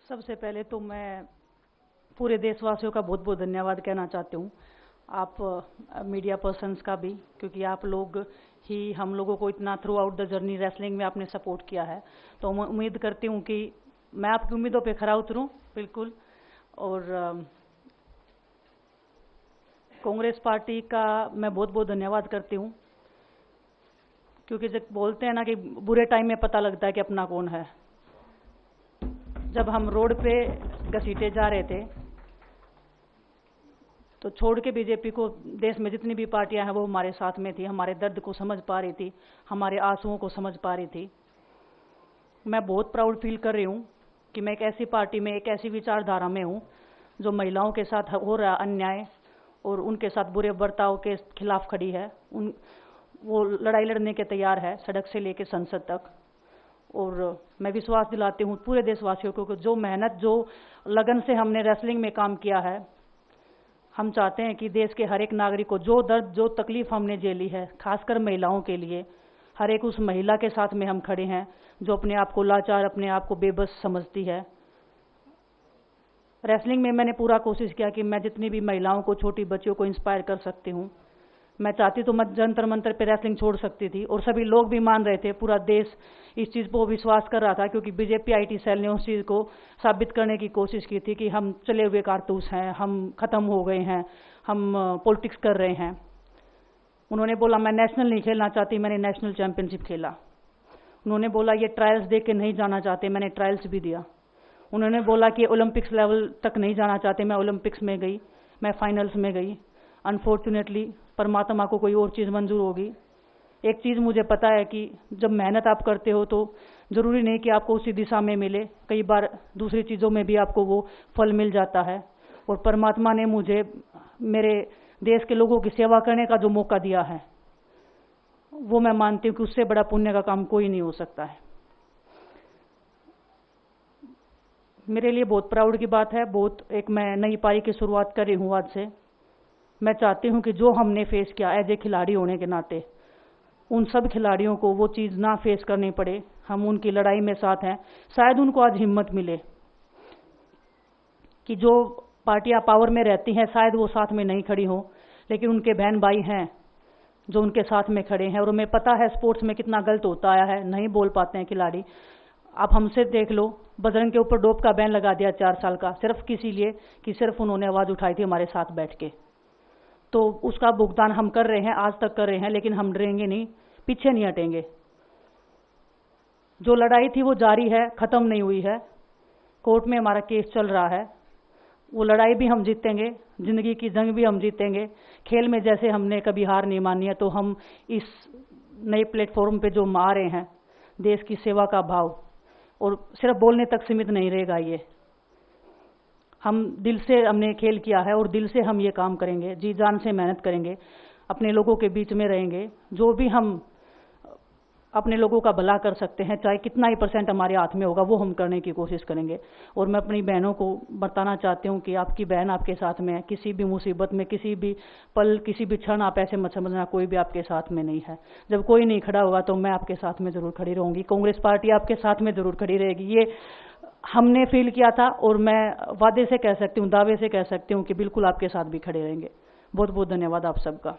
सबसे पहले तो मैं पूरे देशवासियों का बहुत बहुत धन्यवाद कहना चाहती हूँ, आप मीडिया पर्सन्स का भी, क्योंकि आप लोग ही हम लोगों को इतना through out the journey wrestling में आपने सपोर्ट किया है। तो मैं उम्मीद करती हूँ कि मैं आपकी उम्मीदों पे खरा उतरूँ बिल्कुल। और कांग्रेस पार्टी का मैं बहुत बहुत धन्यवाद करती हूँ, क्योंकि जब बोलते हैं ना कि बुरे टाइम में पता लगता है कि अपना कौन है। जब हम रोड पे घसीटे जा रहे थे तो छोड़ के बीजेपी को देश में जितनी भी पार्टियां हैं वो हमारे साथ में थी, हमारे दर्द को समझ पा रही थी, हमारे आंसुओं को समझ पा रही थी। मैं बहुत प्राउड फील कर रही हूँ कि मैं एक ऐसी पार्टी में, एक ऐसी विचारधारा में हूँ जो महिलाओं के साथ हो रहा अन्याय और उनके साथ बुरे बर्ताव के खिलाफ खड़ी है। वो लड़ाई लड़ने के तैयार है, सड़क से लेकर संसद तक। और मैं विश्वास दिलाती हूँ पूरे देशवासियों को कि जो मेहनत, जो लगन से हमने रेसलिंग में काम किया है, हम चाहते हैं कि देश के हर एक नागरिक को जो दर्द, जो तकलीफ हमने झेली है, खासकर महिलाओं के लिए, हर एक उस महिला के साथ में हम खड़े हैं जो अपने आप को लाचार, अपने आप को बेबस समझती है। रेसलिंग में मैंने पूरा कोशिश किया कि मैं जितनी भी महिलाओं को, छोटी बच्चियों को इंस्पायर कर सकती हूँ। मैं चाहती तो मैं जंतर मंतर पे रेसलिंग छोड़ सकती थी, और सभी लोग भी मान रहे थे, पूरा देश इस चीज़ को विश्वास कर रहा था, क्योंकि बीजेपी आईटी सेल ने उस चीज़ को साबित करने की कोशिश की थी कि हम चले हुए कारतूस हैं, हम ख़त्म हो गए हैं, हम पॉलिटिक्स कर रहे हैं। उन्होंने बोला मैं नेशनल नहीं खेलना चाहती, मैंने नेशनल चैंपियनशिप खेला। उन्होंने बोला ये ट्रायल्स दे के नहीं जाना चाहते, मैंने ट्रायल्स भी दिया। उन्होंने बोला कि ओलंपिक्स लेवल तक नहीं जाना चाहते, मैं ओलंपिक्स में गई, मैं फाइनल्स में गई। अनफॉर्चुनेटली परमात्मा को कोई और चीज़ मंजूर होगी। एक चीज़ मुझे पता है कि जब मेहनत आप करते हो तो ज़रूरी नहीं कि आपको उसी दिशा में मिले, कई बार दूसरी चीज़ों में भी आपको वो फल मिल जाता है। और परमात्मा ने मुझे मेरे देश के लोगों की सेवा करने का जो मौका दिया है, वो मैं मानती हूँ कि उससे बड़ा पुण्य का काम कोई नहीं हो सकता है। मेरे लिए बहुत प्राउड की बात है, बहुत एक मैं नई पारी की शुरुआत कर रही हूँ आज से। मैं चाहती हूँ कि जो हमने फेस किया एज ए खिलाड़ी होने के नाते, उन सब खिलाड़ियों को वो चीज़ ना फेस करनी पड़े। हम उनकी लड़ाई में साथ हैं। शायद उनको आज हिम्मत मिले कि जो पार्टियां पावर में रहती हैं शायद वो साथ में नहीं खड़ी हों, लेकिन उनके बहन भाई हैं जो उनके साथ में खड़े हैं। और हमें पता है स्पोर्ट्स में कितना गलत होता आया है, नहीं बोल पाते हैं खिलाड़ी। आप हमसे देख लो, बजरंग के ऊपर डोप का बैन लगा दिया 4 साल का, सिर्फ किसी लिए कि सिर्फ उन्होंने आवाज़ उठाई थी हमारे साथ बैठ के। तो उसका भुगतान हम कर रहे हैं, आज तक कर रहे हैं, लेकिन हम डरेंगे नहीं, पीछे नहीं हटेंगे। जो लड़ाई थी वो जारी है, ख़त्म नहीं हुई है। कोर्ट में हमारा केस चल रहा है, वो लड़ाई भी हम जीतेंगे, ज़िंदगी की जंग भी हम जीतेंगे। खेल में जैसे हमने कभी हार नहीं मानी है, तो हम इस नए प्लेटफॉर्म पे जो आ रहे हैं, देश की सेवा का भाव, और सिर्फ बोलने तक सीमित नहीं रहेगा ये। हम दिल से हमने खेल किया है और दिल से हम ये काम करेंगे, जी जान से मेहनत करेंगे, अपने लोगों के बीच में रहेंगे। जो भी हम अपने लोगों का भला कर सकते हैं, चाहे कितना ही % हमारे हाथ में होगा, वो हम करने की कोशिश करेंगे। और मैं अपनी बहनों को बताना चाहती हूँ कि आपकी बहन आपके साथ में है। किसी भी मुसीबत में, किसी भी पल, किसी भी क्षण आप ऐसे मत समझना कोई भी आपके साथ में नहीं है। जब कोई नहीं खड़ा होगा तो मैं आपके साथ में ज़रूर खड़ी रहूँगी, कांग्रेस पार्टी आपके साथ में ज़रूर खड़ी रहेगी। ये हमने फील किया था, और मैं वादे से कह सकती हूँ, दावे से कह सकती हूँ कि बिल्कुल आपके साथ भी खड़े रहेंगे। बहुत बहुत धन्यवाद आप सबका।